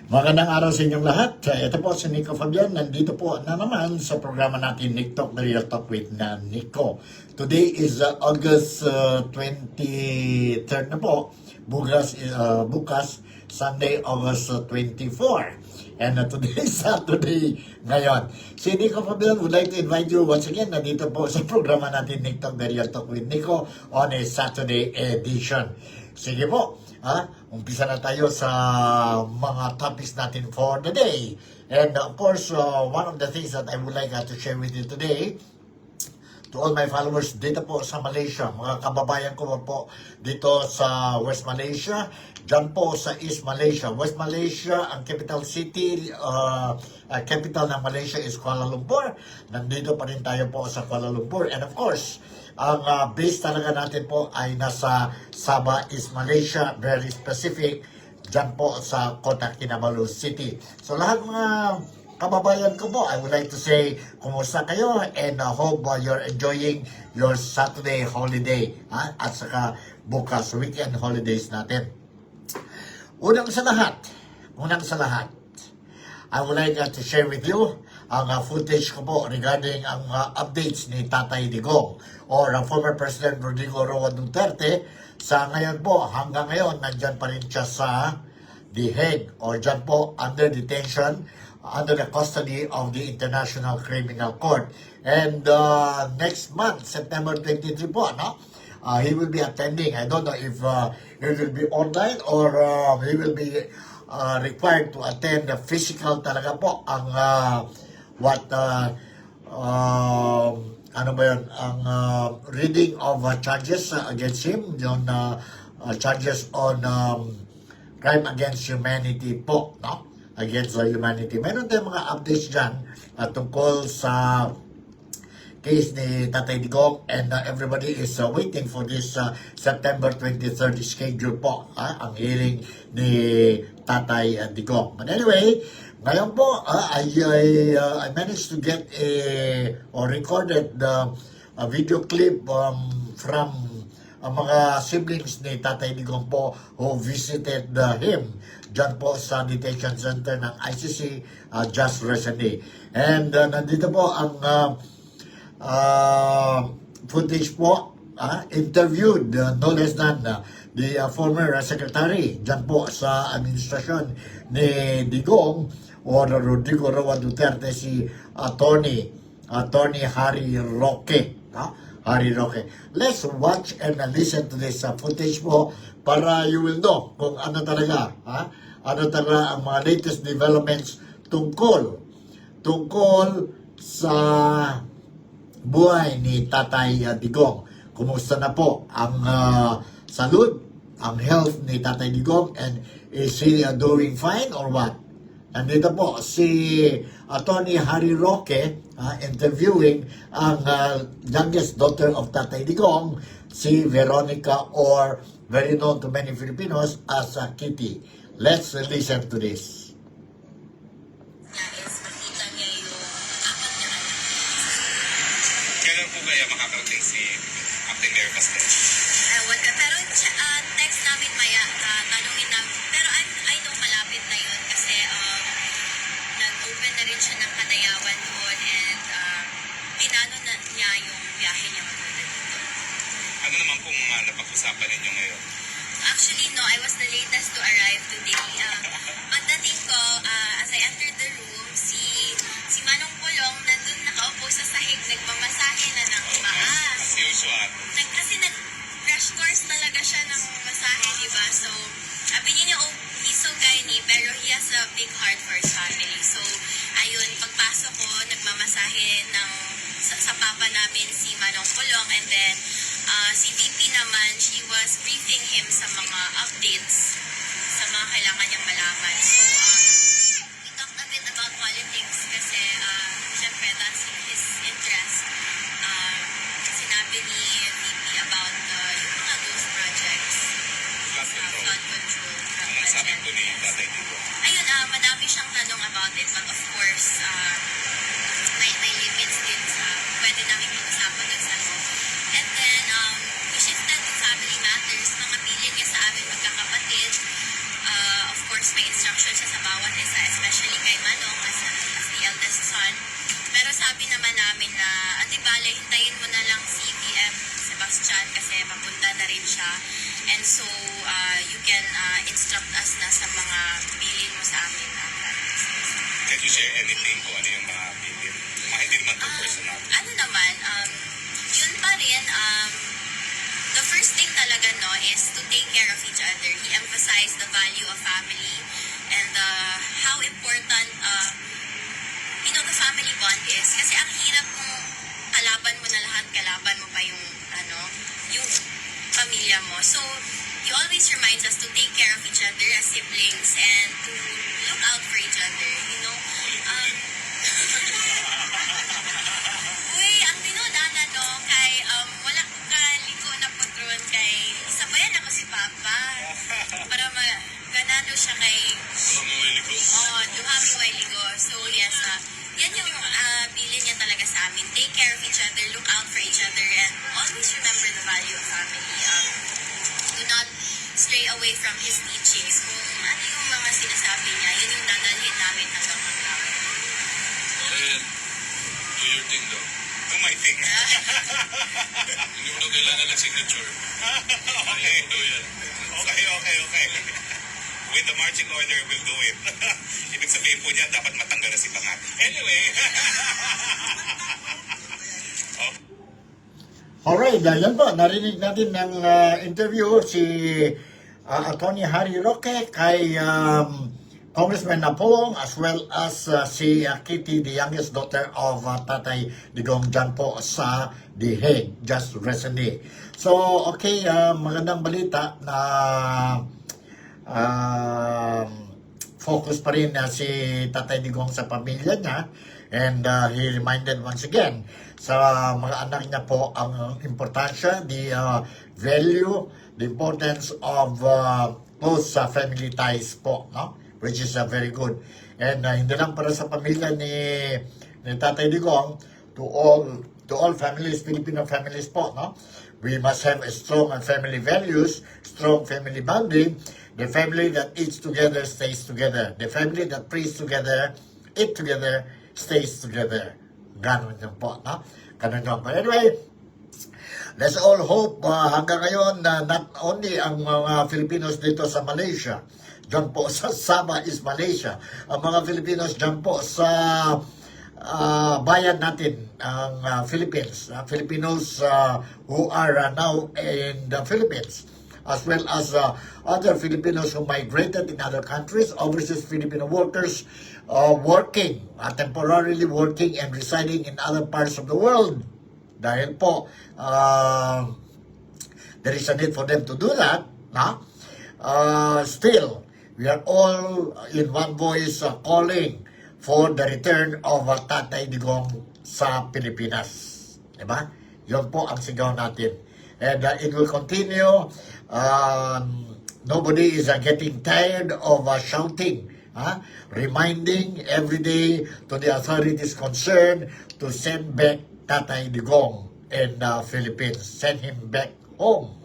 Magandang araw sa inyong lahat. Ito po si Nico Fabian. Nandito po na naman sa programa natin Nick Talk, The Real Talk with Nico. Today is August 23rd na po. Bukas, Sunday, August 24. And today is Saturday ngayon. Si Nico Fabian would like to invite you once again nandito po sa programa natin Nick Talk, The Real Talk with Nico on a Saturday edition. Sige po. Umpisa na tayo sa mga topics natin for the day. And of course, one of the things that I would like to share with you today, to all my followers dito po sa Malaysia, mga kababayan ko po dito sa West Malaysia, dyan po sa East Malaysia. West Malaysia, ang capital city, capital ng Malaysia is Kuala Lumpur. Nandito pa rin tayo po sa Kuala Lumpur. And of course, ang base talaga natin po ay nasa Sabah, East Malaysia, very specific, dyan po sa Kota Kinabalu City. So lahat mga kababayan ko po, I would like to say, kumusta kayo and hope you're enjoying your Saturday holiday at saka bukas weekend holidays natin. Unang sa lahat, I would like to share with you ang footage ko po regarding ang updates ni Tatay Digong or former President Rodrigo Roa Duterte. Sa ngayon po, hanggang ngayon, nandyan pa rin siya sa The Hague or dyan po under detention, under the custody of the International Criminal Court. And next month, September 23 po, he will be attending. I don't know if he will be online or he will be required to attend the physical talaga po ang reading of charges against him, yung charges on crime against humanity po, against humanity. Meron tayong mga updates dyan tungkol sa case ni Tatay Digong and everybody is waiting for this September 23rd schedule po, ang hearing ni Tatay Digong. But anyway, ngayon po, I managed to get or recorded a video clip from mga siblings ni Tatay Digong po who visited him dyan po sa detention center ng ICC just recently. And nandito po ang footage po, interviewed no less than the former secretary dyan po sa administrasyon ni Digong or Rodrigo Roa Duterte, si Attorney Harry Roque. Harry Roque. Let's watch and listen to this footage po para you will know kung ano talaga ang mga latest developments tungkol sa buhay ni Tatay Digong. Kumusta na po ang salud, ang health ni Tatay Digong, and is he doing fine or what? Nandito po si Attorney Harry Roque interviewing ang youngest daughter of Tatay Digong, si Veronica, or very known to many Filipinos as Kitty. Let's listen to this. Kailan po kaya makakarating si Captain Mayor Castel? Pero text namin maya, tanungin namin. Pero I know malapit na yun kasi nag-open na rin siya ng Kadayawan doon and pinano na niya yung biyahe niya papunta dito. Ano naman pong napag-usapan ninyo ngayon? Actually, no, I was the latest to arrive today. Pagdating ko, as I entered the room, si Manong Pulong nandun nakaupo sa sahig, nagmamasahe na ng paa. As usual. Kasi nag-crash course talaga siya ng masahe, di ba? So, sabi niya, oh, he's so tiny, pero he has a big heart for his family. So, ayun, pagpasok ko, nagmamasahe sa papa namin si Manong Pulong, and then si VP naman, she was briefing him sa mga updates, sa mga kailangan niyang malaman. So, we talked a bit about politics kasi, syempre, that's his interest. Sinabi ni VP about yung mga ghost projects, flood control Anong sabi po ni project. Tatay Digong? Ayun, madami siyang tanong about it, but of course, may limits din sa pwede namin pag-usapan dun sa loob. And then, we shifted to family matters. Mga piling niya sa amin magkakapatid. Of course, may instructions instruction siya sa bawat isa, especially kay Manong as the eldest son. Pero sabi naman namin na, di bale, hintayin mo na lang si PM Sebastian kasi papunta na rin siya. And so, you can instruct us na sa mga bilin mo sa amin. Can you share anything kung ano yung mga bilin? Mga hindi naman too personal. Ano naman, yun pa rin, the first thing talaga, no, is to take care of each other. He emphasized the value of family and how important, the family bond is. Kasi ang hirap kung kalaban mo na lahat, kalaban mo pa yung pamilya mo. So, he always reminds us to take care of each other as siblings and to look out for each other, Uy, ang dinodana, no, kay, wala ko kaliko na putron kay, isabayan ako si Papa para ganado siya kay, duhami wailigo. So, yes, yan yung bilin niya talaga sa amin. Take care of each other, look out for each other, and always remember the value of family. Do not stray away from his teachings. Kung ano yung mga sinasabi niya, yun yung dadalhin namin hanggang hanggang. And do your thing though. Do my thing. Hindi mo na kailangan ng signature. Okay. Do yan. Okay. With the marching order, we'll do it. Ibig sabihin po niya, dapat matanggal na si Pangat. Anyway. Alright, yan po, narinig natin ng interview si Attorney Harry Roque kay Congressman Napolong as well as si Kitty, the youngest daughter of Tatay Digong dyan po sa The Hague just recently. So, okay, magandang balita na focus pa rin si Tatay Digong sa pamilya niya and he reminded once again sa mga anak niya po ang importansya, the value, the importance of close family ties po, no? Which is very good. And hindi lang para sa pamilya ni Tatay Digong, to all families, Filipino families po, no? We must have a strong family values, strong family bonding. The family that eats together stays together. The family that prays together, eat together, stays together. Ganon yun po, no? Ganon yun po. Anyway, let's all hope hanggang ngayon na not only ang mga Filipinos dito sa Malaysia, dyan po sa Sabah is Malaysia, ang mga Filipinos dyan po sa bayan natin, ang Philippines, Filipinos who are now in the Philippines, as well as other Filipinos who migrated in other countries, overseas Filipino workers working, temporarily working and residing in other parts of the world. Dahil po, there is a need for them to do that. No? Still, we are all in one voice calling for the return of Tatay Digong sa Pilipinas. Diba? Yun po ang sigaw natin. And it will continue. Nobody is getting tired of shouting, reminding every day to the authorities concerned to send back Tatay Digong in the Philippines. Send him back home.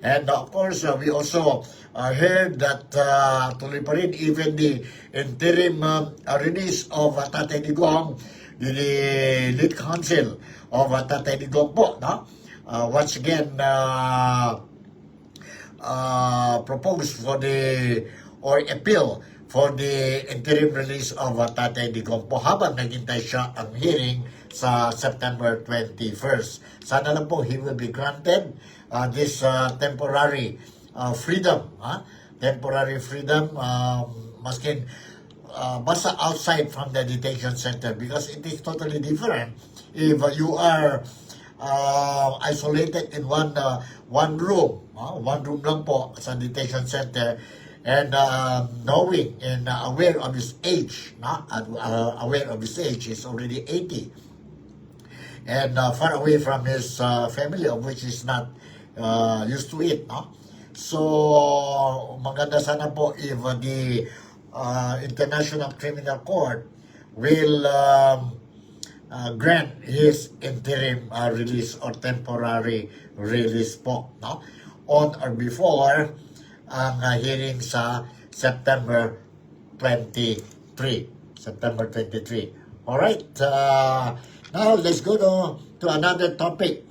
And of course, we also heard that tuloy pa rin even the interim release of Tatay Digong, the lead counsel of Tatay Digong po, no? Once again, proposed for or appeal for the interim release of Tatay Digong po habang naghintay siya ang hearing sa September 21st. Sana lang po he will be granted this temporary freedom, temporary freedom, maskin basta outside from the detention center, because it is totally different if you are isolated in one room, one room lang po sa detention center, and knowing and aware of his age, aware of his age, is already 80, and far away from his family, of which is not used to it, no? So, maganda sana po if the International Criminal Court will grant his interim release or temporary release po, no? On or before ang hearing sa September 23. September 23. Alright, now let's go to another topic.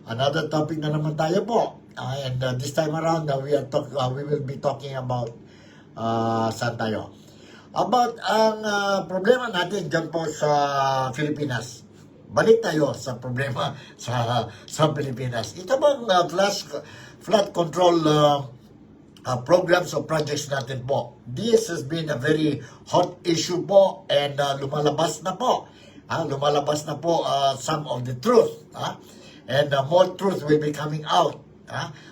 Another topic na naman tayo po. And this time around, we will be talking about saan tayo? About ang problema natin dyan po sa Pilipinas. Balik tayo sa problema sa Pilipinas. Ito bang flood control programs or projects natin po. This has been a very hot issue po and lumalabas na po. Some of the truth. And more truth will be coming out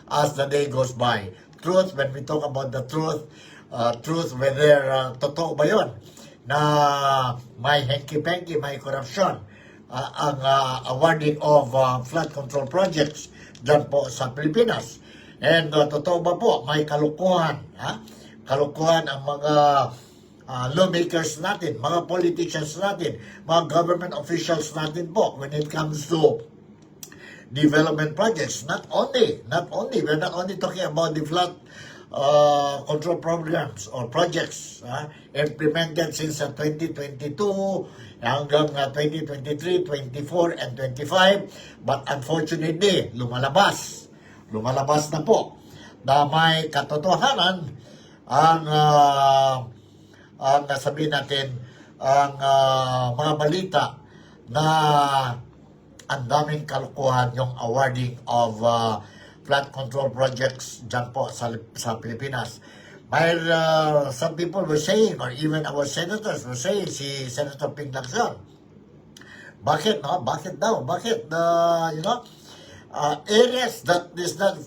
as the day goes by. Truth, when we talk about the truth whether totoo ba yun na may henki-penki, may corruption ang awarding of flood control projects dyan po sa Pilipinas. And totoo ba po, may kalukuhan, kalukuhan ang mga lawmakers natin, mga politicians natin, mga government officials natin po when it comes to development projects. Not only, we're not only talking about the flood control programs or projects implemented since 2022 hanggang 2023, 24, and 25, but unfortunately, lumalabas na po na may katotohanan ang sabihin natin ang mga balita na ang daming kalukuhan yung awarding of flood control projects dyan po sa Pilipinas. While some people were saying, or even our senators were saying, si Senator Ping Lacson, bakit daw, areas that is not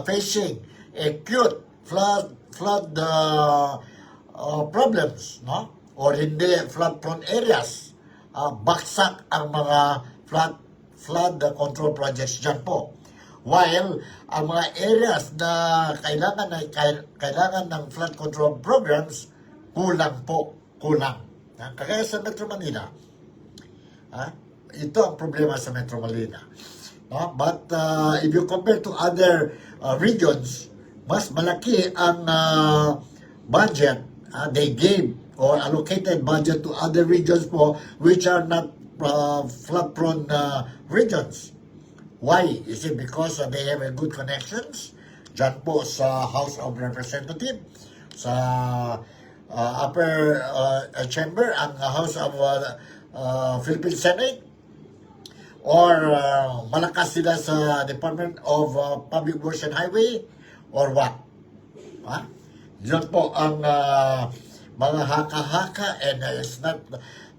facing acute flood problems, or hindi flood-prone areas, baksak ang mga flood control projects dyan po. While ang mga areas na kailangan ng flood control programs, kulang. Kagaya sa Metro Manila, ito ang problema sa Metro Manila. But if you compare to other regions, mas malaki ang budget they gave or allocated budget to other regions po which are not flood-prone regions. Why? Is it because they have a good connections? Diyan po sa House of Representatives, sa upper chamber, ang House of Philippine Senate, or malakas sila sa Department of Public Works and Highway, or what? Yun po ang mga haka-haka, and it's not,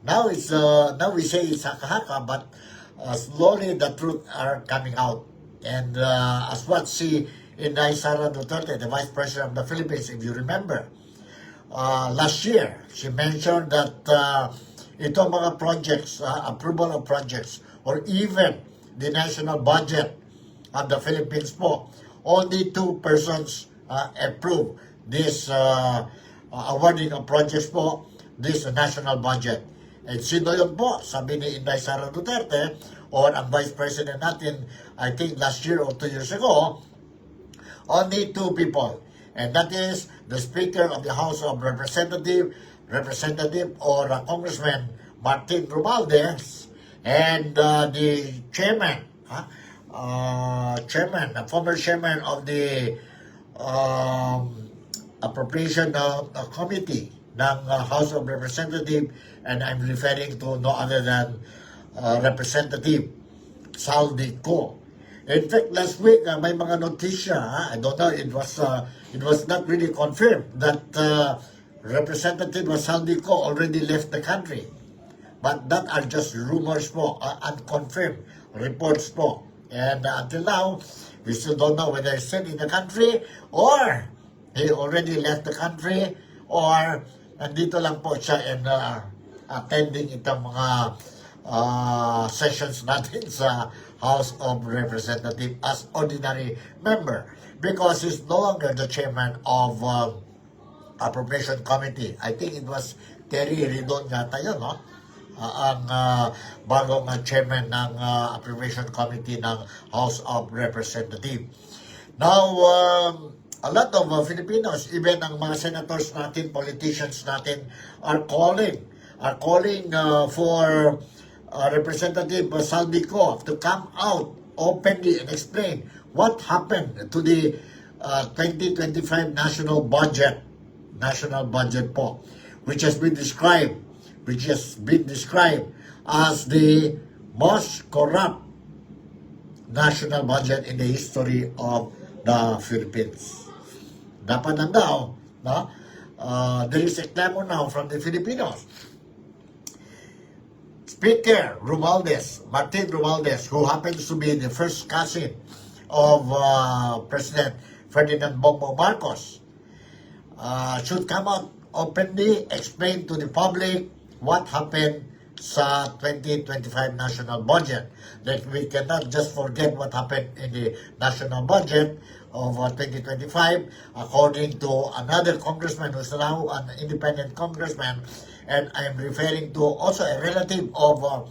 now we say it's haka-haka, but slowly the truth are coming out. And as what si Inday Sara Duterte, the Vice President of the Philippines, if you remember, last year, she mentioned that itong mga projects, approval of projects, or even the national budget of the Philippines po, only 2 persons approve this awarding of projects po, this national budget. And sino yun po? Sabi ni Inday Sara Duterte, or ang Vice President natin, I think last year or 2 years ago, only 2 people. And that is the Speaker of the House of Representative or Congressman Martin Romualdez, and the chairman, former chairman of the Appropriation Committee ng House of Representatives, and I'm referring to no other than Representative Saldico. In fact, last week may mga notisya, I don't know, it was not really confirmed that Representative Saldico already left the country. But that are just rumors po, unconfirmed reports po. And until now, we still don't know whether he's still in the country, or he already left the country, or nandito lang po siya and attending itong mga sessions natin sa House of Representatives as ordinary member, because he's no longer the chairman of Appropriation Committee. I think it was Terry Ridon yata yun, no? Ang bagong chairman ng Appropriation Committee ng House of Representatives. Now, a lot of Filipinos, even ang mga senators natin, politicians natin, are calling for Representative Saldico to come out openly and explain what happened to the 2025 national budget po, which has been described as the most corrupt national budget in the history of the Philippines. Dapat na daw, no? There is a clamor now from the Filipinos. Speaker Martin Romualdez, who happens to be the first cousin of President Ferdinand Bongbong Marcos, should come out openly, explain to the public what happened sa 2025 national budget. That we cannot just forget what happened in the national budget of 2025, according to another congressman who's now an independent congressman, and I'm referring to also a relative of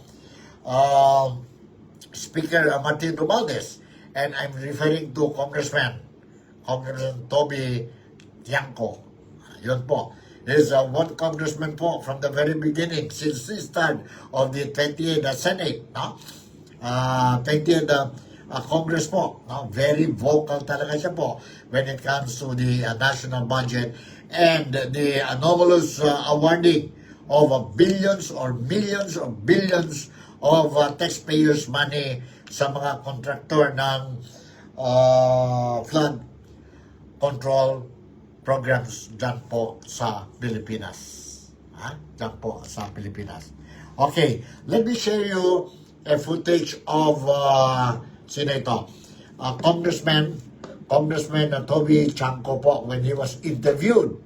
Speaker Martin Romualdez, and I'm referring to Congressman Toby Tiangco. Yun po. There's one congressman po from the very beginning, since the start of the 20th Senate, no? 20th Congress po, no? Very vocal talaga siya po when it comes to the national budget and the anomalous awarding of billions or millions or billions of taxpayers' money sa mga kontraktor ng flood control programs dyan po sa Pilipinas. Dyan po sa Pilipinas. Okay, let me share you a footage of sino ito? Congressman Toby Tiangco po, when he was interviewed.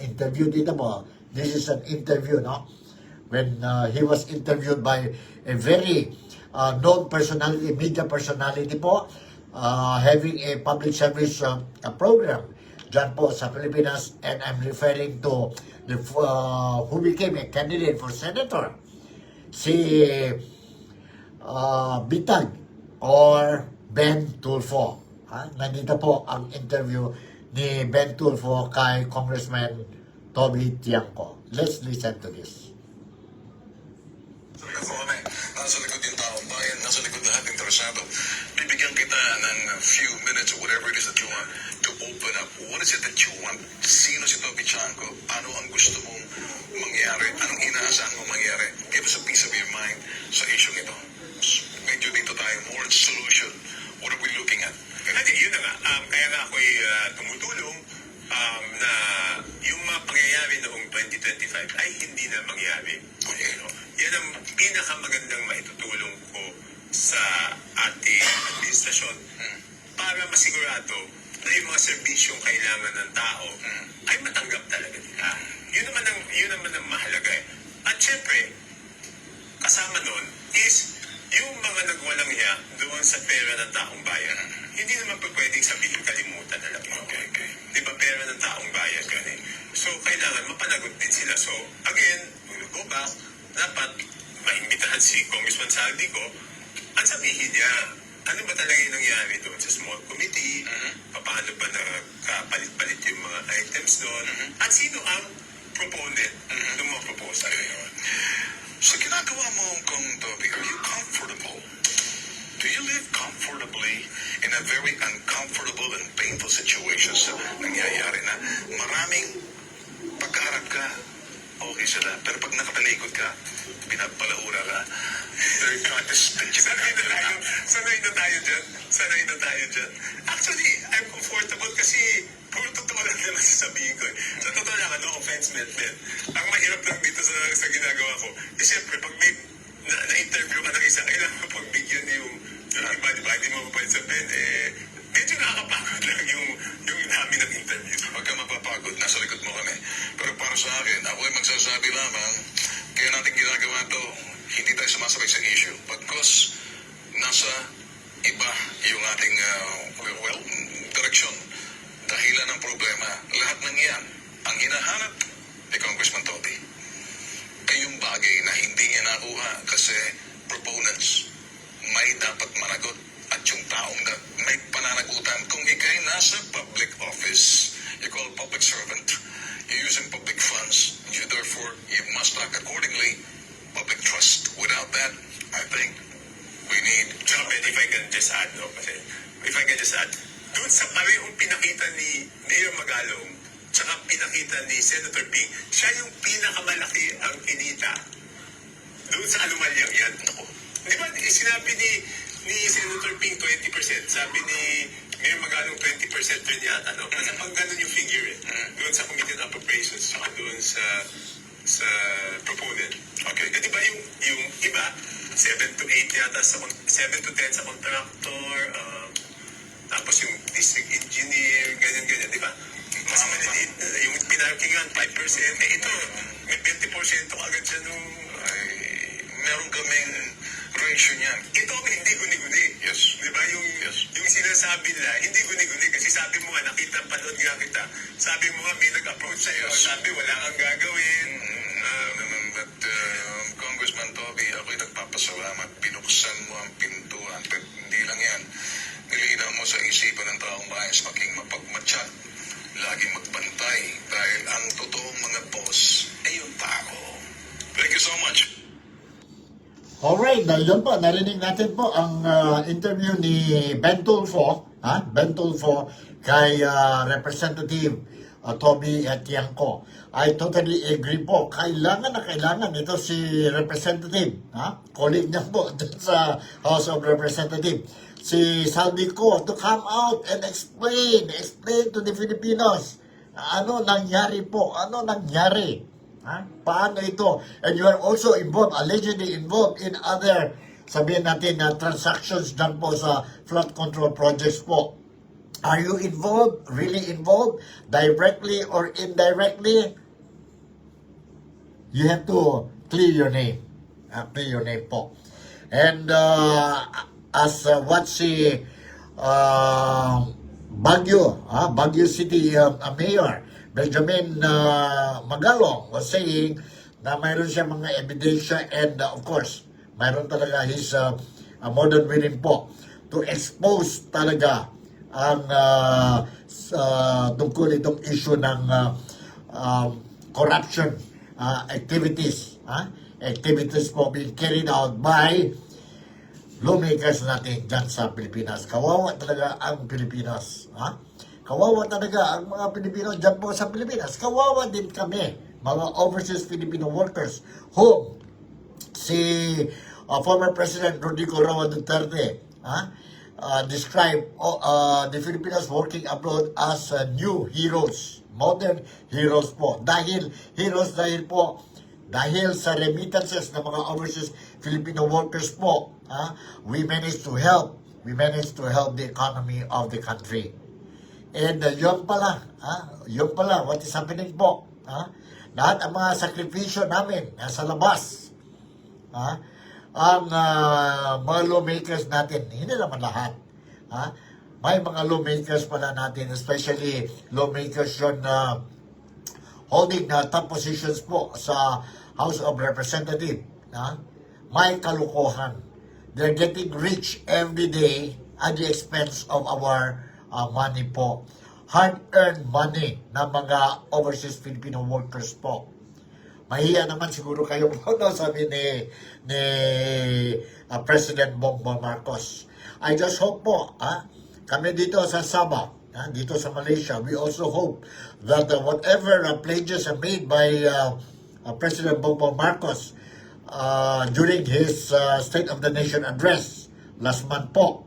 Interviewed dito po. This is an interview, no? When he was interviewed by a very known personality, media personality po, having a public service program dyan po sa Pilipinas, and I'm referring to the who became a candidate for senator, si Bitag or Ben Tulfo. Nandito po ang interview ni Ben Tulfo kay Congressman Toby Tiangco. Let's listen to this. Ako kami, nasa likod yung taong bayan, nasa likod lahat interesado. Bibigyan kita ng few minutes or whatever it is that you want to open up. What is it that you want? Sino si Toby Tiangco? Ano ang gusto mong mangyari? Anong inaasahan mong mangyari? Give us a piece of your mind sa issue ito. Medyo dito tayo, more solution. What are we looking at? Hindi, yun na nga. Kaya nga ako'y tumutulong na yung mga pangyayari noong 2025 ay hindi na mangyari. Okay. Yan ang pinakamagandang maitutulong ko sa ating administrasyon para masigurado na yung mga serbisyong kailangan ng tao ay matanggap talaga nila. Yun naman ang mahalaga eh. At syempre, kasama nun is yung mga nagwalang hiya doon sa pera ng taong bayan. Hindi naman pa pwedeng sabihin kalimutan na lang. Okay. Di ba pera ng taong bayan yun eh. So, kailangan mapanagot din sila. So, again, we'll go back. Dapat maimbitahan si Congressman Saldico at sabihin niya, ano ba talaga yung nangyari doon sa small committee? Paano ba nakapalit-palit yung mga items doon? At sino ang proponent ng mga proposal? Sa ginagawa mo, Kong Toby, are you comfortable? Do you live comfortably in a very uncomfortable and painful situation sa nangyayari na maraming pagkaharap ka, okay sila. Pero pag nakatalikod ka, pinapalahura ka, they're trying to spit you back. Sanay na tayo dyan. Actually, I'm comfortable kasi puro totoo lang naman sasabihin ko eh. Sa totoo lang, no offense meant. Ang mahirap lang dito sa ginagawa ko, eh siyempre, pag may na-interview ka ng isa, kailangan mo pagbigyan yung iba, di ba? Hindi mo pwede sabihin, medyo nakakapagod lang yung dami ng interview. Huwag ka mapapagod, nasa likod mo kami. Pero para sa akin, ako ay magsasabi lamang, kaya natin ginagawa to, hindi tayo sumasabay sa issue. Pagkos, nasa iba yung ating, direksyon. Dahilan ng problema, lahat ng yan, ang hinahanap ni Congressman Toby, ay yung bagay na hindi niya nakuha kasi proponents may dapat managot at at yung taong na may pananagutan. Kung ikay nasa public office, you call public servant, you're using public funds, you therefore, you must act accordingly, public trust. Without that, I think we need... Tsaka, Ben, if I can just add, no? Kasi, if I can just add, doon sa parehong pinakita ni Mayor Magalong, tsaka pinakita ni Senator Ping, siya yung pinakamalaki ang kinita doon sa anumalyang yan. Ako. Di ba, sinabi ni Senator Ping 20%, sabi ni Mayor Magalong 20% rin yata, no? Kasi pag ganun yung figure, doon sa Committee on Appropriations, tsaka doon sa proponent. Okay. Di ba yung iba, 7 to 8 yata, 7 to 10 sa contractor, tapos yung district engineer, ganyan-ganyan, di ba? Mas maliliit, yung pinarkingan, 5%, ito, may 20% agad siya nung... Meron kaming ratio niyan. Ito ang hindi guni-guni. Yes. Di ba yung sinasabi nila, hindi guni-guni. Kasi sabi mo nga, panood nga kita. Sabi mo nga, may nag-approach sa'yo. Sabi, wala kang gagawin. But, Congressman Toby, ako'y nagpapasalamat. Binuksan mo ang pintuan. Pero hindi lang yan. Nilinaw mo sa isipan ng taong bayan sa maging mapagmatsyag. Laging magbantay. Dahil ang totoong mga boss ay yung tao. Thank you so much. Alright, yun po, narinig natin po ang interview ni Ben Tulfo, Ben Tulfo kay Representative Toby Tiangco. I totally agree po. Kailangan ito si Representative, colleague niya po dun sa House of Representatives, si Saldi Ko, to come out and explain to the Filipinos ano nangyari po, paano ito? And you are also involved, allegedly involved in other, sabihin natin na transactions dyan po sa flood control projects po. Are you involved, really involved, directly or indirectly? You have to clear your name. Clear your name po. And as what si Baguio City Mayor Benjamin Magalong was saying na mayroon siya mga ebidensya and of course, mayroon talaga his more than willing po to expose talaga ang tungkol itong issue ng corruption activities po being carried out by lawmakers natin dyan sa Pilipinas. Kawawa talaga ang Pilipinas. Kawawa talaga ang mga Pilipino dyan po sa Pilipinas. Kawawa din kami, mga overseas Filipino workers, whom si former President Rodrigo Roa Duterte described the Filipinos working abroad as new heroes, modern heroes po. Dahil sa remittances ng mga overseas Filipino workers po, we managed to help the economy of the country. And yun pala, what is happening po. Lahat ang mga sakripisyo namin nasa labas. Ang mga lawmakers natin, hindi naman lahat. May mga lawmakers pala natin, especially lawmakers yun holding top positions po sa House of Representatives. May kalukuhan. They're getting rich every day at the expense of our money po. Hard-earned money ng mga overseas Filipino workers po. Mahiya naman siguro kayo po, no? Sabi ni President Bongbong Marcos. I just hope po, kami dito sa Sabah, dito sa Malaysia, we also hope that whatever pledges are made by President Bongbong Marcos during his State of the Nation address last month po,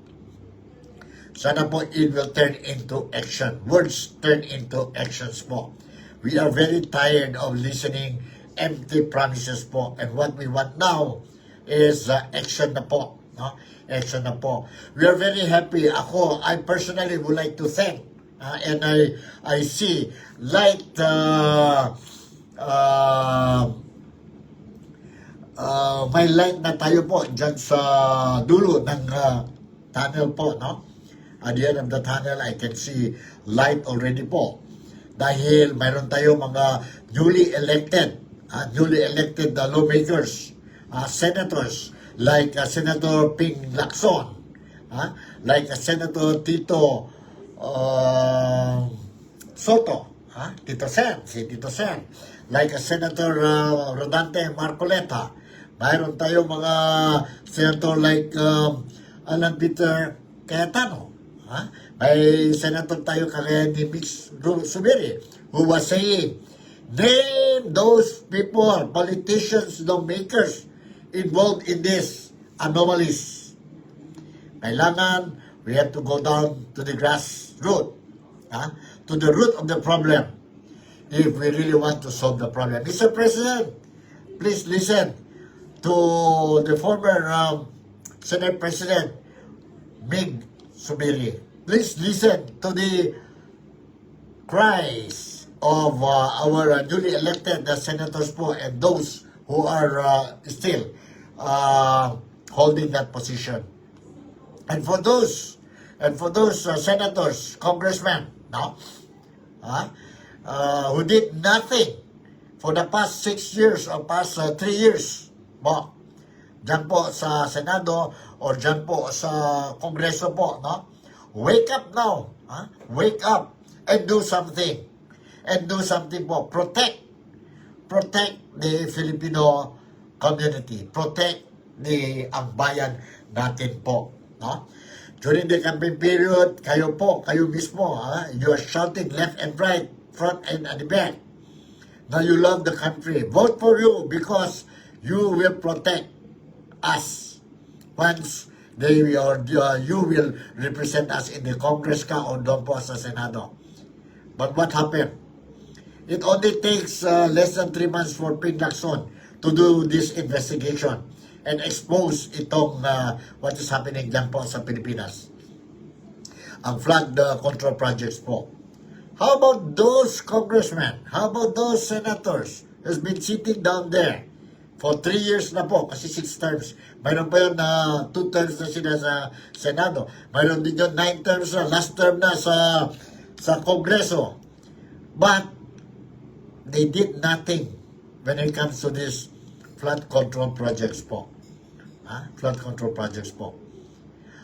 sana po it will turn into action. Words turn into actions po. We are very tired of listening empty promises po. And what we want now is action na po. Action na po. We are very happy. I personally would like to thank and I see light may light na tayo po dyan sa dulo ng tunnel po, no? At the end of the tunnel, I can see light already po. Dahil mayroon tayo mga newly elected lawmakers, senators, like Senator Ping Lacson, Like Senator Tito Soto, Tito Sen, si Tito Sen. Like Senator Rodante Marcoleta. Mayroon tayong mga senator like Alan Peter Cayetano. May senator tayo kagaya ni Mix Subiri who was saying, name those people, politicians, lawmakers involved in this anomalies. Kailangan, we have to go down to the grassroots, to the root of the problem, if we really want to solve the problem. Mr. President, please listen to the former Senate President, Mig Subiri. Please listen to the cries of our newly elected senators po and those who are still holding that position. And for those senators, congressmen, who did nothing for the past 6 years or past 3 years, dyan po sa Senado or dyan po sa Kongreso po, wake up now, wake up and do something. And do something po. Protect the Filipino community. Protect ang bayan natin po. During the campaign period, kayo mismo, you are shouting left and right, front and at the back. Now you love the country. Vote for you because you will protect us. Once you will represent us in the Congress ka o doon po sa Senado. But what happened? It only takes less than 3 months for Ping Lacson to do this investigation and expose itong what is happening dyan po sa Pilipinas. Ang flood control projects po. How about those congressmen? How about those senators who's been sitting down there for 3 years na po, kasi 6 terms. Mayroon pa yun na 2 terms na sila sa Senado. Mayroon din yun 9 terms na, last term na sa Kongreso. But they did nothing when it comes to this flood control projects po. Flood control projects po.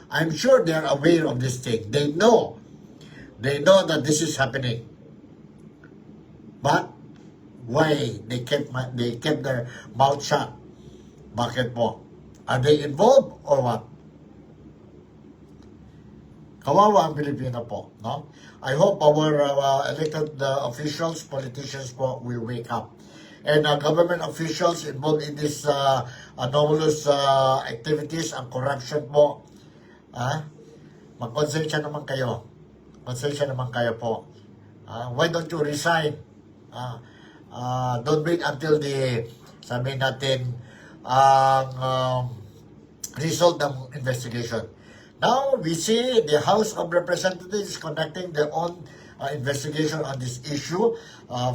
I'm sure they're aware of this thing. They know that this is happening. But why they kept their mouth shut? Bakit po? Are they involved or what? Kawawa ang Pilipino po, no? I hope our elected officials, politicians po will wake up. And government officials involved in this anomalous activities and corruption po, mag-konsensya naman kayo. Konsensya naman kayo po. Why don't you resign? Don't wait until sabihin natin, result ng investigation. Now, we see the House of Representatives conducting their own investigation on this issue,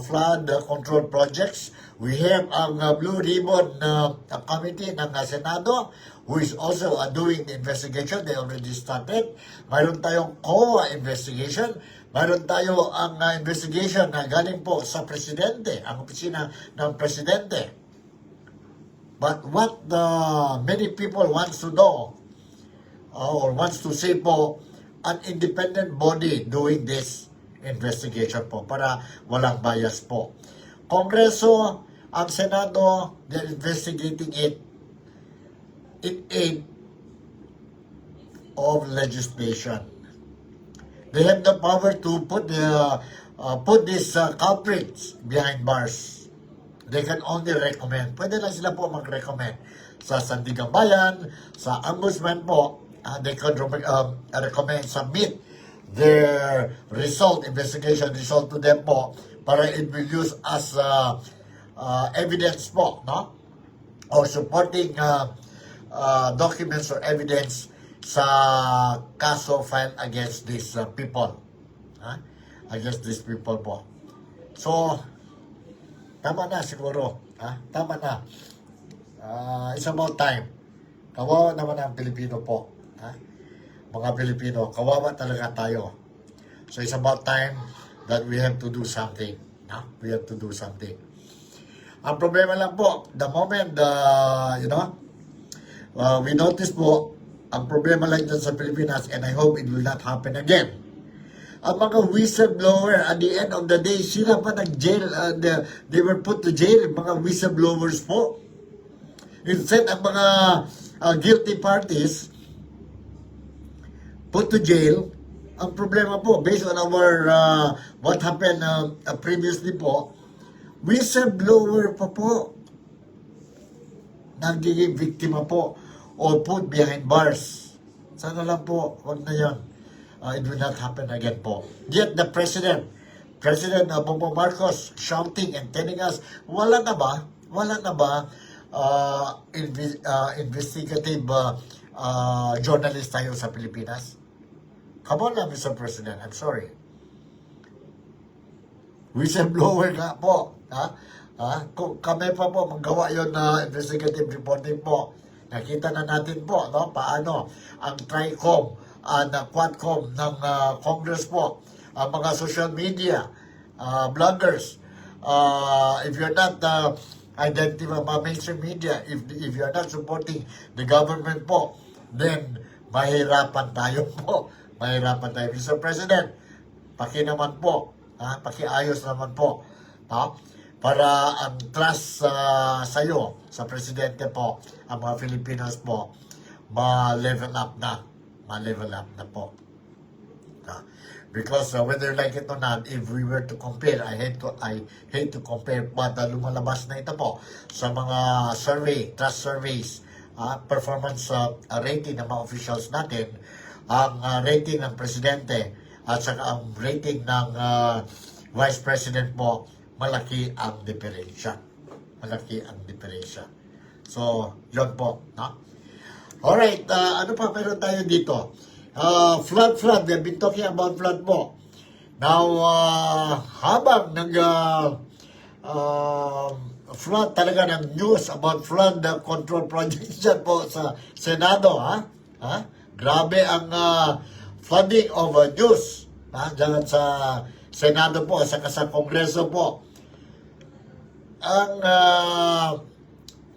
flood control projects. We have ang Blue Ribbon Committee ng Senado who is also doing the investigation. They already started. Mayroon tayong COA investigation. Mayroon tayo ang investigation na galing po sa Presidente, ang opisina ng Presidente. But what many people wants to know or wants to see po, an independent body doing this investigation po para walang bias po. Kongreso, ang Senado, they're investigating it in aid of legislation. They have the power to put these culprits behind bars. They can only recommend. Pwede lang sila po mag-recommend sa Sandigang Bayan, sa Ombudsman po. They can recommend, submit their investigation result to them po para it will use as evidence po, no? Or supporting documents or evidence sa kaso filed against these people. Against these people po. So, tama na siguro. Tama na. It's about time. Kawawa naman ang Pilipino po. Mga Pilipino, kawawa talaga tayo. So it's about time that we have to do something. We have to do something. Ang problema lang po, the moment, we notice po, Ang problema lang dyan sa Pilipinas, and I hope it will not happen again. Ang mga whistleblower, at the end of the day, sila pa nag-jail, they were put to jail, mga whistleblowers po. Instead, ang mga guilty parties put to jail. Ang problema po, based on our, what happened previously po, whistleblower pa po, nagiging biktima po, or put behind bars. Sana lang po, wag na yan. It will not happen again po. Yet the President Bongbong Marcos, shouting and telling us, wala na ba investigative journalist tayo sa Pilipinas? Come on na, Mr. President, I'm sorry. Whistleblower nga po. Kung kami pa po magawa yun na investigative reporting po, nakita na natin po, no, paano ang TRICOM and Quadcom ng Congress po, ang mga social media, bloggers, if you're not identifying mga mainstream media, if you're not supporting the government po, then mahirapan tayo po. Mahirapan tayo. Mr. President, naman po, pakiayos naman po, para ang trust sa'yo, sa Presidente po, ang mga Filipinos po, ma-level up na po. Because whether like it or not, if we were to compare, I hate to compare, but lumalabas na ito po sa mga trust surveys, performance rating ng mga officials natin, ang rating ng Presidente at saka ang rating ng Vice President po, malaki ang diferensya. So, yun po. Alright, ano pa meron tayo dito? Flood. We've been talking about flood po. Now, habang flood talaga ng news about flood control projects dyan po sa Senado, grabe ang flooding of news dyan sa Senado po, saka sa Kongreso po. Ang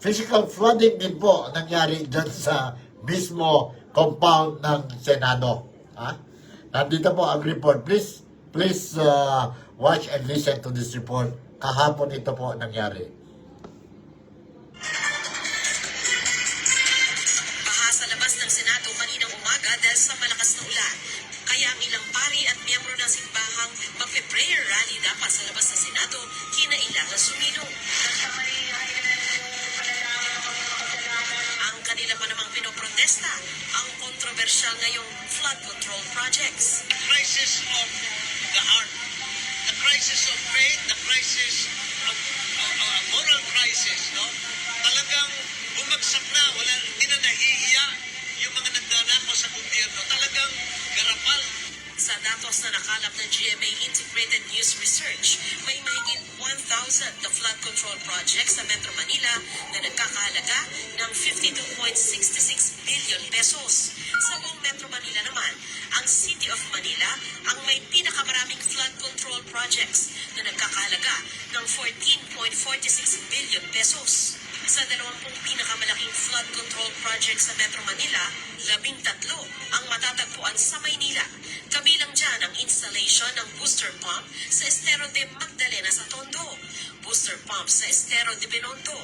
physical flooding din po nangyari dyan sa mismo compound ng Senado. Nandito po ang report. Please watch and listen to this report. Kahapon ito po nangyari. Baha sa labas ng Senado kaninang umaga dahil sa malakas na ulan. Kaya ang ilang pari at miyembro ng simbahang magpe-prayer rally dapat sa labas ng Senado kinailangan sumilong. Ang kanila pa namang pinoprotesta ang kontrobersyal ngayong flood control projects. The crisis of the heart, the crisis of faith, the crisis of moral crisis, no? Talagang bumagsak na, hindi na nahihiya yung mga nagdanako sa gobyerno. Talagang garapal. Sa datos na nakalap ng GMA Integrated News Research, may mahigit 1,000 na flood control projects sa Metro Manila na nagkakahalaga ng 52.66 billion pesos. Sa buong Metro Manila naman, ang City of Manila ang may pinakamaraming flood control projects na nagkakahalaga ng 14.46 billion pesos. Sa 20 pinakamalaking flood control projects sa Metro Manila, 13 ang matatagpuan sa Maynila. Kabilang dyan ang installation ng booster pump sa Estero de Magdalena sa Tondo, booster pump sa Estero de Binondo,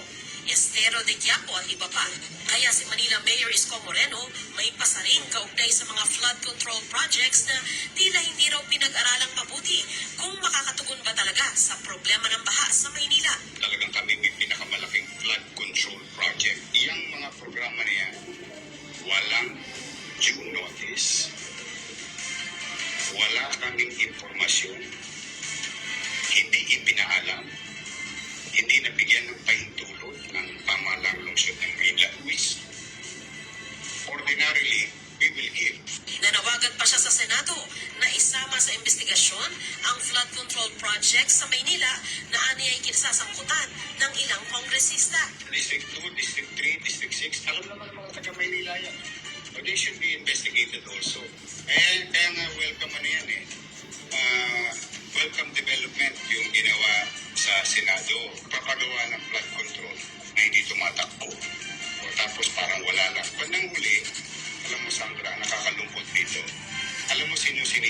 Estero de Quiapo at iba pa. Kaya si Manila Mayor Isko Moreno may pasaring kaugnay sa mga flood control projects na tila hindi raw pinag-aralang mabuti kung makakatugon ba talaga sa problema ng baha sa Maynila. Talagang kami may pinakamalaking flood control project. Iyang mga programa niya, walang due notice, wala kaming impormasyon, hindi ipinaalam, hindi nabigyan ng pahintulot ng pamahalang lungsod ng Maynila. Which, ordinarily, we will give. Nanawagan pa siya sa Senado na isama sa investigasyon ang flood control project sa Maynila na aniyay kinasasangkutan ng ilang kongresista. District 2, District 3, District 6, alam naman ng mga taga-Maynila yan. So they should be investigated also. And kaya nga welcome ano yan welcome development yung ginawa sa Senado. Papagawa ng flood control na hindi tumatakbo. O tapos parang wala lang. Pag nang huli, alam mo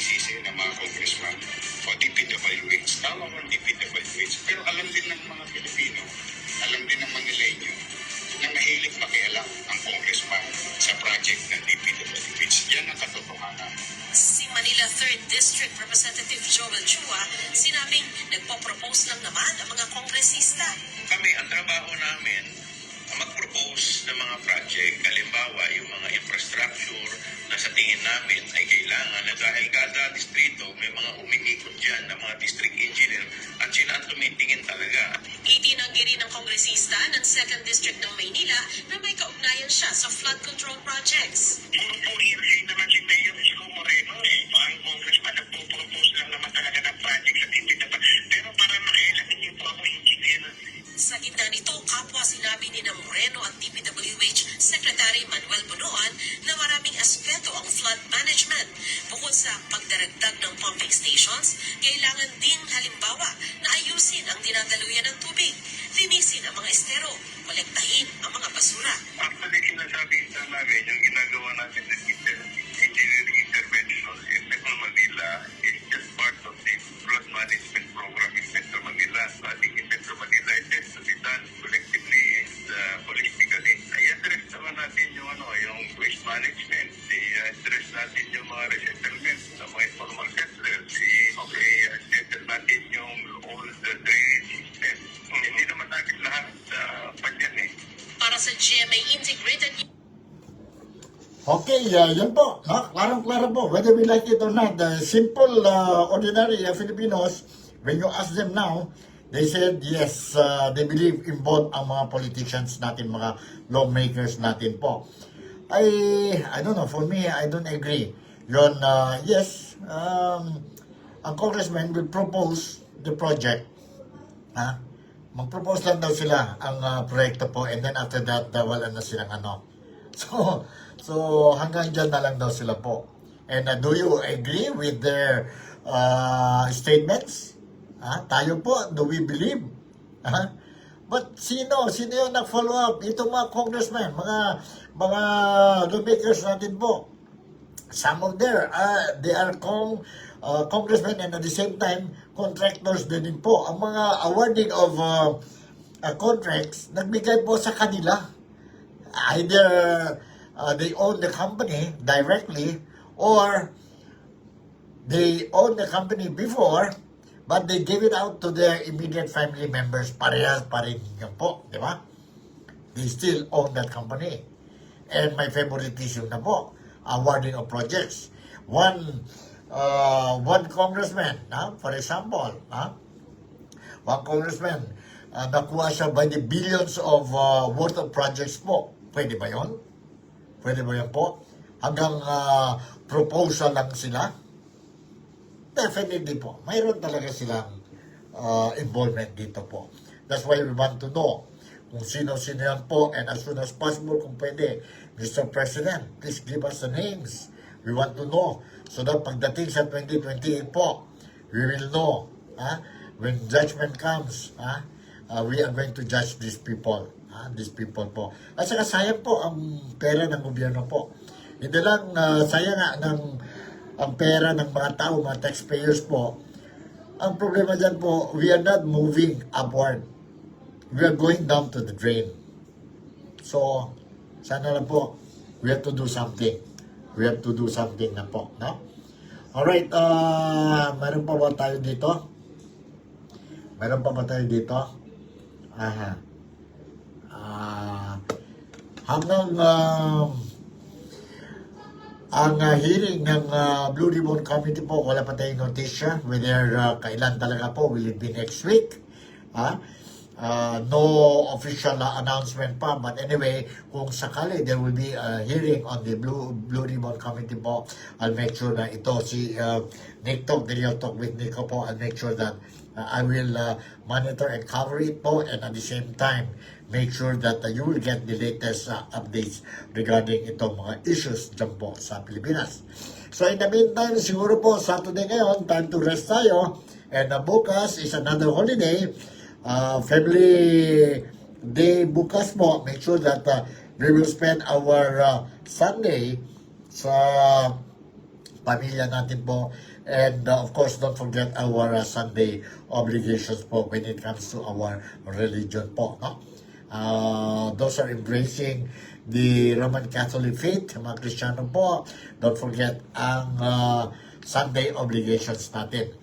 sinisisi ng mga congressman o DPWH. Tama mo ang DPWH. Pero alam din ng mga Pilipino, alam din ng Manileño, na mahilig makialam ang congressman sa project ng DPWH. Yan ang katotohanan. Si Manila 3rd District Representative Joel Chua, sinabing nagpo-propose lang naman ang mga kongresista. Kami, ang trabaho namin, mag-propose ng mga project, halimbawa yung mga infrastructure na sa tingin namin ay kailangan na dahil kada distrito may mga umiikot dyan ng mga district engineer at sila ang tumitingin talaga. Itinanggi rin ng kongresista ng 2nd District ng Maynila na may kaugnayan siya sa flood control projects. Puro hearsay naman si Mayor Isko Moreno eh. Ang congressman nagpo-propose lang naman talaga ng project sa DPWH. Pero para makialam, hindi po ako engineer. Sa gitna nito, kapwa sinabi ni na Moreno at DPWH Secretary Manuel Bunoan na maraming aspeto ang flood management. Bukod sa pagdaragdag ng pumping stations, kailangan din halimbawa na ayusin ang dinadaluyan ng tubig, linisin ang mga estero, kolektahin ang mga basura. Actually, sinasabi sa namin yung ginagawa natin ng engineering intervention in Metro Manila is just part of the flood management program in Metro Manila. So I think in Metro Manila, it has to be done collectively and holistically. I-address naman natin yung, yung waste management, i-address natin yung mga resettlement ng mga informal settlers, i-settle natin yung all the drainage system. Hindi naman natin lahat panyan eh. Para sa GMA Integrated Okay, yan po. No? Klarong-klaro po. Whether we like it or not, the simple, ordinary Filipinos, when you ask them now, they said yes, they believe in both ang mga politicians natin, mga lawmakers natin po. I don't know, for me, I don't agree. Yun, yes, ang congressman will propose the project. Ha? Mag-propose lang daw sila ang proyekto po, and then after that, wala na silang ano. So hanggang dyan na lang daw sila po. And do you agree with their statements? Tayo po, do we believe? But sino yung nag-follow up? Ito mga congressmen, mga lawmakers natin po. Some of them, they are congressmen and at the same time, contractors din po. Ang mga awarding of contracts, nagbigay po sa kanila. Either they own the company directly or they own the company before but they give it out to their immediate family members. Parehas pa rin yun po, di ba? They still own that company. And my favoritism na po, awarding of projects. One congressman, for example, one congressman, nakuha siya by the billions of worth of projects po. Pwede ba yun? Pwede ba yun po? Hanggang proposal lang sila? Definitely po. Mayroon talaga silang involvement dito po. That's why we want to know kung sino-sino yan po, and as soon as possible kung pwede, Mr. President, please give us the names. We want to know. So that pagdating sa 2028 po, we will know. When judgment comes, we are going to judge these people. These people po. At saka sayang po ang pera ng gobyerno po. Hindi lang sayang nga ang pera ng mga tao, mga taxpayers po. Ang problema dyan po, we are not moving upward. We are going down to the drain. So, sana lang po, we have to do something. We have to do something na po. No? Alright, meron pa ba tayo dito? Meron pa ba tayo dito? Hanggang ang hearing ng Blue Ribbon Committee po, wala pa tayong notisya whether kailan talaga po, will it be next week? No official announcement pa, but anyway, kung sakali there will be a hearing on the Blue Ribbon Committee po, I'll make sure na ito si Nick Talk, the Real Talk with Nico po, I'll make sure that I will monitor and cover it po, and at the same time make sure that you will get the latest updates regarding itong mga issues dyan po sa Pilipinas. So in the meantime, siguro po Saturday ngayon, time to rest tayo, and bukas is another holiday, family day bukas po. Make sure that we will spend our Sunday sa pamilya natin po, And of course, don't forget our Sunday obligations po when it comes to our religion po. No? Those are embracing the Roman Catholic faith, mga Kristiyano po. Don't forget ang Sunday obligations natin.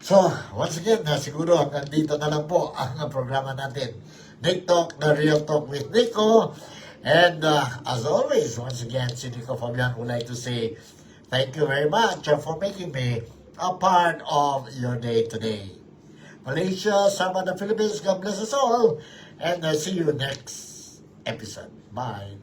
So, once again, siguro hanggang dito na lang po ang programa natin. Nick Talk, The Real Talk with Nico. And as always, once again, si Nico Fabian would like to say thank you very much for making me a part of your day today. Malaysia, Sabah, the Philippines, God bless us all. And see you next episode. Bye.